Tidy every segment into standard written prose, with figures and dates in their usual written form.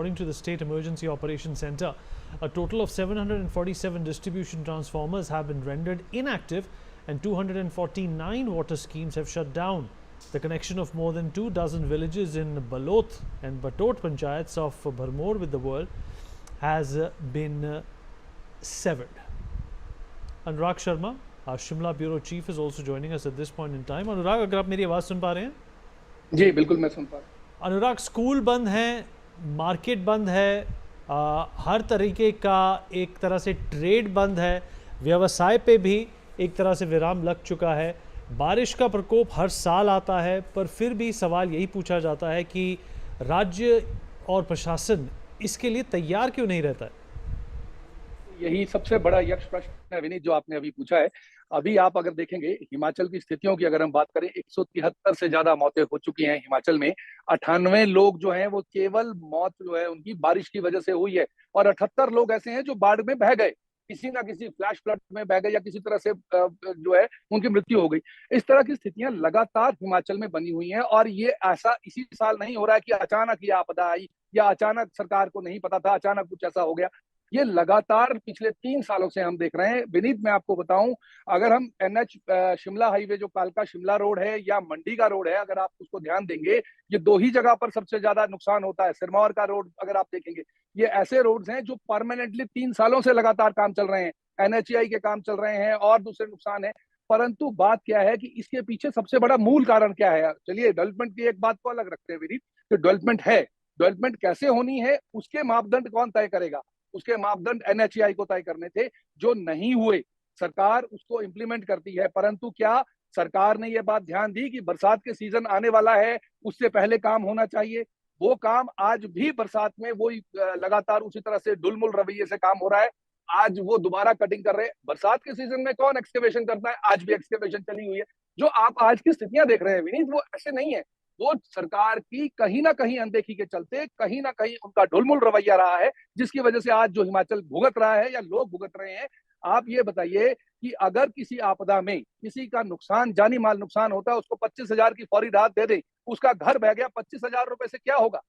According to the State Emergency Operations Center, a total of 747 distribution transformers have been rendered inactive and 249 water schemes have shut down. The connection of more than 24 villages in Balot and Batot panchayats of Bharmor with the world has been severed. Anurag Sharma, our Shimla Bureau Chief, is also joining us at this point in time. Anurag, अगर आप मेरी आवाज़ सुन पा रहे हैं? जी बिल्कुल मैं सुन पा रहा हूँ। अनुराग, स्कूल बंद हैं, मार्केट बंद है, हर तरीके का एक तरह से ट्रेड बंद है, व्यवसाय पे भी एक तरह से विराम लग चुका है। बारिश का प्रकोप हर साल आता है, पर फिर भी सवाल यही पूछा जाता है कि राज्य और प्रशासन इसके लिए तैयार क्यों नहीं रहता है? यही सबसे बड़ा यक्ष प्रश्न है विनीत, जो आपने अभी पूछा है। अभी आप अगर देखेंगे हिमाचल की स्थितियों की अगर हम बात करें, 173 से ज्यादा मौतें हो चुकी हैं हिमाचल में। 98 लोग जो हैं वो केवल मौत जो है उनकी बारिश की वजह से हुई है, और 78 लोग ऐसे हैं जो बाढ़ में बह गए, किसी ना किसी फ्लैश फ्लड में बह गए या किसी तरह से जो है उनकी मृत्यु हो गई। इस तरह की स्थितियां लगातार हिमाचल में बनी हुई हैं, और ये ऐसा इसी साल नहीं हो रहा है कि अचानक ये आपदा आई या अचानक सरकार को नहीं पता था, अचानक कुछ ऐसा हो गया। ये लगातार पिछले 3 सालों से हम देख रहे हैं विनीत। मैं आपको बताऊं, अगर हम एनएच शिमला हाईवे जो कालका शिमला रोड है या मंडी का रोड है, अगर आप उसको ध्यान देंगे, ये दो ही जगह पर सबसे ज्यादा नुकसान होता है। सिरमौर का रोड अगर आप देखेंगे, ये ऐसे रोड्स हैं जो परमानेंटली 3 सालों से लगातार काम चल रहे हैं, एनएचएआई के काम चल रहे हैं और दूसरे नुकसान है। परंतु बात क्या है कि इसके पीछे सबसे बड़ा मूल कारण क्या है? चलिए डेवलपमेंट की एक बात को अलग रखते हैं विनीत, तो डेवलपमेंट है, डेवलपमेंट कैसे होनी है उसके मापदंड कौन तय करेगा? उसके मापदंड एनएचएआई को तय करने थे, जो नहीं हुए। सरकार उसको इंप्लीमेंट करती है, परंतु क्या सरकार ने यह बात ध्यान दी कि बरसात के सीजन आने वाला है, उससे पहले काम होना चाहिए? वो काम आज भी बरसात में वही लगातार उसी तरह से डुलमुल रवैये से काम हो रहा है। आज वो दोबारा कटिंग कर रहे हैं। बरसात के सीजन में कौन एक्सकेवेशन करता है? आज भी एक्सकेवेशन चली हुई है। जो आप आज की स्थितियां देख रहे हैं विनीत, वो ऐसे नहीं है। वो सरकार की कहीं ना कहीं अनदेखी के चलते, कहीं ना कहीं उनका ढुलमुल रवैया रहा है, जिसकी वजह से आज जो हिमाचल भुगत रहा है या लोग भुगत रहे हैं। आप ये बताइए कि अगर किसी आपदा में किसी का नुकसान, जानी माल नुकसान होता है, उसको 25,000 की फौरी राहत दे दे, उसका घर बह गया, 25,000 रुपए से क्या होगा?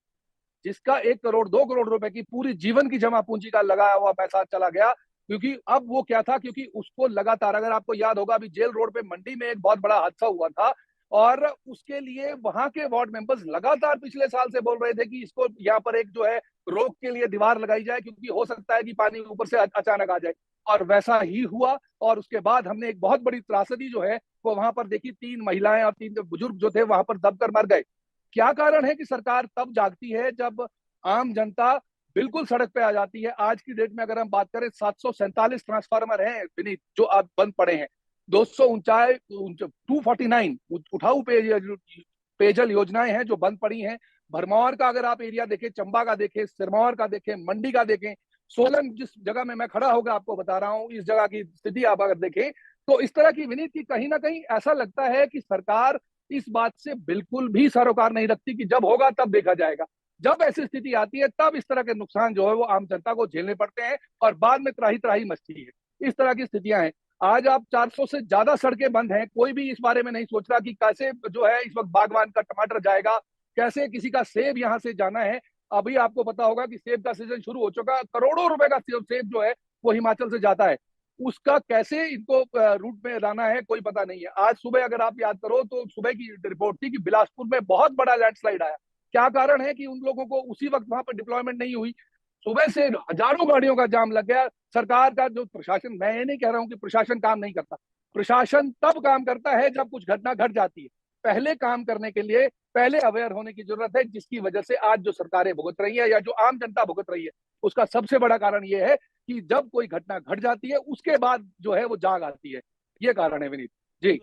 जिसका 1 करोड़ 2 करोड़ रुपए की पूरी जीवन की जमा पूंजी का लगाया हुआ पैसा चला गया। क्योंकि अब वो क्या था, क्योंकि उसको लगातार, अगर आपको याद होगा, अभी जेल रोड पे मंडी में एक बहुत बड़ा हादसा हुआ था, और उसके लिए वहां के वार्ड मेंबर्स लगातार पिछले साल से बोल रहे थे कि इसको यहाँ पर एक जो है रोक के लिए दीवार लगाई जाए, क्योंकि हो सकता है कि पानी ऊपर से अचानक आ जाए। और वैसा ही हुआ, और उसके बाद हमने एक बहुत बड़ी त्रासदी जो है वो वहां पर देखी। 3 महिलाएं और 3 बुजुर्ग जो थे वहां पर दबकर मर गए। क्या कारण है कि सरकार तब जागती है जब आम जनता बिल्कुल सड़क पे आ जाती है? आज की डेट में अगर हम बात करें, 747 ट्रांसफार्मर हैं विनीत जो अब बंद पड़े हैं। 249 उठाऊ पेयजल योजनाएं हैं जो बंद पड़ी हैं। भरमौर का अगर आप एरिया देखें, चंबा का देखें, सिरमौर का देखें, मंडी का देखें, सोलन जिस जगह में मैं खड़ा होगा आपको बता रहा हूं, इस जगह की स्थिति आप अगर देखें, तो इस तरह की विनीत की कहीं ना कहीं ऐसा लगता है कि सरकार इस बात से बिल्कुल भी सरोकार नहीं रखती कि जब होगा तब देखा जाएगा। जब ऐसी स्थिति आती है तब इस तरह के नुकसान जो है वो आम जनता को झेलने पड़ते हैं, और बाद में त्राही त्राही मचती है। इस तरह की स्थितियां हैं। आज आप 400 से ज्यादा सड़कें बंद हैं, कोई भी इस बारे में नहीं सोच रहा कि कैसे जो है इस वक्त बागवान का टमाटर जाएगा, कैसे किसी का सेब यहां से जाना है। अभी आपको पता होगा कि सेब का सीजन शुरू हो चुका, करोड़ों रुपए का सेब जो है वो हिमाचल से जाता है। उसका कैसे इनको रूट में लाना है कोई पता नहीं है। आज सुबह अगर आप याद करो तो सुबह की रिपोर्ट थी कि बिलासपुर में बहुत बड़ा लैंडस्लाइड आया। क्या कारण है कि उन लोगों को उसी वक्त वहां पर डिप्लॉयमेंट नहीं हुई? सुबह से हजारों गाड़ियों का जाम लग गया। सरकार का जो प्रशासन, मैं ये नहीं कह रहा हूं कि प्रशासन काम नहीं करता, प्रशासन तब काम करता है जब कुछ घटना घट जाती है। पहले काम करने के लिए पहले अवेयर होने की जरूरत है, जिसकी वजह से आज जो सरकारें भुगत रही है या जो आम जनता भुगत रही है, उसका सबसे बड़ा कारण यह है कि जब कोई घटना घट जाती है उसके बाद जो है वो जाग आती है। ये कारण है विनीत जी।